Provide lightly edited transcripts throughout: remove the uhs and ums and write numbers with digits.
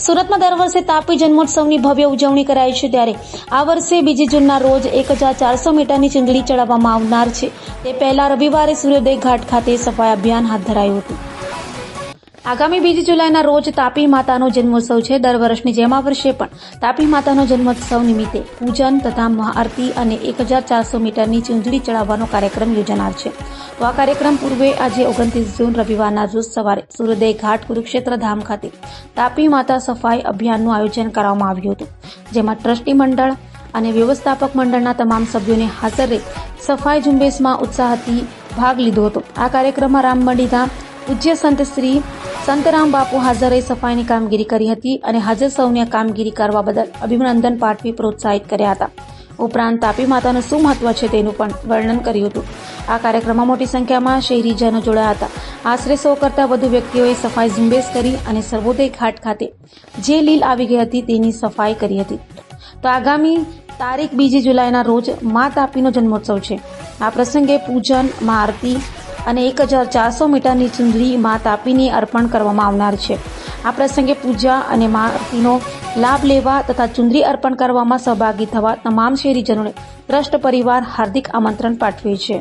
સુરતમાં દર વર્ષે તાપી જન્મોત્સવની ભવ્ય ઉજવણી કરાય છે, ત્યારે આ વર્ષે 2 જૂનના રોજ 1400 મીટરની ચૂંદડી ચડાવવામાં આવનાર છે. તે પહેલા રવિવારે સૂર્યોદય ઘાટ ખાતે સફાઈ અભિયાન હાથ ધરાયું હતું. આગામી 2 જુલાઈના રોજ તાપી માતાનો જન્મોત્સવ છે. દર વર્ષની જેમ આ વર્ષે પણ તાપી માતાનો જન્મોત્સવ નિમિત્તે પૂજન તથા મહાઆરતી અને 1400 મીટરની ચૂંદડી ચડાવવાનો કાર્યક્રમ યોજાનાર છે. તો આ કાર્યક્રમ પૂર્વે આજે 29 જૂન રવિવારના રોજ સવારે સૂર્યોદય ઘાટ કુરુક્ષેત્ર ધામ ખાતે તાપી માતા સફાઈ અભિયાનનું આયોજન કરવામાં આવ્યું હતું, જેમાં ટ્રસ્ટી મંડળ અને વ્યવસ્થાપક મંડળના તમામ સભ્યોને હાજર રહી સફાઈ ઝુંબેશમાં ઉત્સાહથી ભાગ લીધો હતો. આ કાર્યક્રમમાં રામમંડી ધામ પૂજ્ય સંત શ્રી સંતરામ બાપુ હાજર રહી સફાઈની કામગીરી કરી હતી અને હાજર સૌને કામગીરી કરવા બદલ અભિનંદન પાઠવી પ્રોત્સાહિત કર્યા હતા. ઉપરાંત તાપી માતાનું શું મહત્વ છે તેનું પણ વર્ણન કર્યું હતું. આ કાર્યક્રમમાં મોટી સંખ્યામાં શહેરીજનો જોડાયા હતા. આશરે 100 કરતાં વધુ વ્યક્તિઓએ સફાઈ ઝુંબેશ કરી અને સર્વોદય ઘાટ ખાતે જે લીલ આવી ગઈ હતી તેની સફાઈ કરી હતી. તો આગામી તારીખ 2 જુલાઈના રોજ મા તાપીનો જન્મોત્સવ છે. આ પ્રસંગે પૂજન, મહાઆરતી અને 1400 મીટરની ચૂંદડી મા તાપીને અર્પણ કરવામાં આવનાર છે. આ પ્રસંગે પૂજા અને મહાઆરતીનો લાભ લેવા તથા ચૂંદડી અર્પણ કરવામાં સહભાગી થવા તમામ શહેરીજનોને ટ્રસ્ટ પરિવાર હાર્દિક આમંત્રણ પાઠવે છે.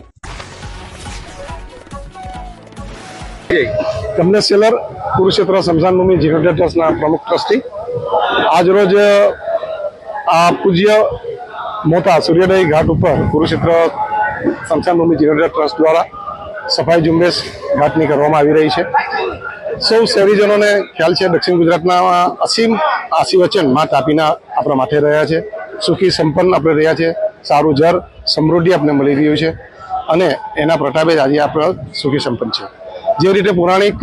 કમલેશ સેલર, કુરુક્ષેત્ર સ્મશાન ભૂમિ જીર્ણોદ્ધાર ટ્રસ્ટના પ્રમુખ ટ્રસ્ટી. આજરોજ આ પૂજ્ય મોતા સૂર્યોદય ઘાટ ઉપર કુરુક્ષેત્ર સ્મશાન ભૂમિ જીર્ણોદ્ધાર ટ્રસ્ટ દ્વારા સફાઈ ઝુંબેશ ઘાટની કરવામાં આવી રહી છે. સૌ શહેરીજનોને ખ્યાલ છે, દક્ષિણ ગુજરાતના અસીમ આશીર્વચન મા તાપીના આપણા માથે રહ્યા છે. સુખી સંપન્ન આપણે રહ્યા છે. સારું જર સમૃદ્ધિ આપણે મળી રહ્યું છે અને એના પ્રતાપે જ આજે આપણે સુખી સંપન્ન છે. જે રીતે પૌરાણિક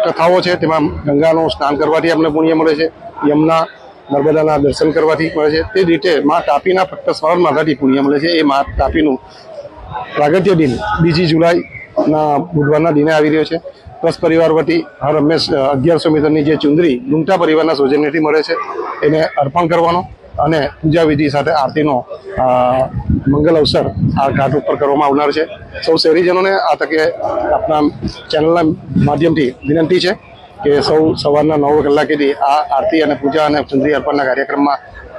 કથાઓ છે તેમાં ગંગાનું સ્નાન કરવાથી આપણે પુણ્ય મળે છે, યમુના નર્મદાના દર્શન કરવાથી મળે છે, તે જ રીતે મા તાપીના ફક્ત સ્મરણ માત્રથી પુણ્ય મળે છે. એ મા તાપીનું પ્રાગટ્ય દિન 2 જુલાઈના બુધવારના દિને આવી રહ્યો છે. ટ્રસ્ટ પરિવાર વતી હર હંમેશ 1100 મીટરની જે ચુંદડી ડુંગટા પરિવારના સૌજન્યથી મળે છે એને અર્પણ કરવાનો અને પૂજા વિધિ સાથે આરતીનો મંગલ અવસર આ ઘાટ ઉપર કરવામાં આવનાર છે. સૌ શહેરીજનોને આ તકે આપણા ચેનલના માધ્યમથી વિનંતી છે કે સૌ સવારના 9 કલાકેથી આ આરતી અને પૂજા અને ચુંદડી અર્પણના કાર્યક્રમમાં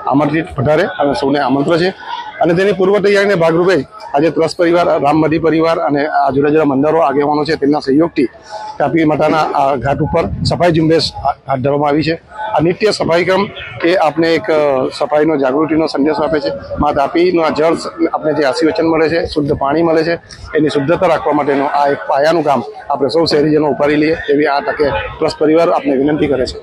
આમંત્રિત પધારે અને સૌને આમંત્રણ છે. અને તેની પૂર્વ તૈયારીને ભાગરૂપે આજે ટ્રસ્ટ પરિવાર, રામમદી પરિવાર અને આ જુદા જુદા મંદિરો આગેવાનો છે તેમના સહયોગથી તાપી માતાના આ ઘાટ ઉપર સફાઈ ઝુંબેશ હાથ ધરવામાં આવી છે. આ નિત્ય સફાઈ ક્રમ એ આપણે એક સફાઈનો જાગૃતિનો સંદેશો આપે છે. મા તાપીનું આ જળ આપણે જે આશીર્વચન મળે છે, શુદ્ધ પાણી મળે છે, એની શુદ્ધતા રાખવા માટેનું આ એક પાયાનું કામ આપણે સૌ શહેરીજનો ઉપાડી લઈએ એવી આ તકે ટ્રસ્ટ પરિવાર આપને વિનંતી કરે છે.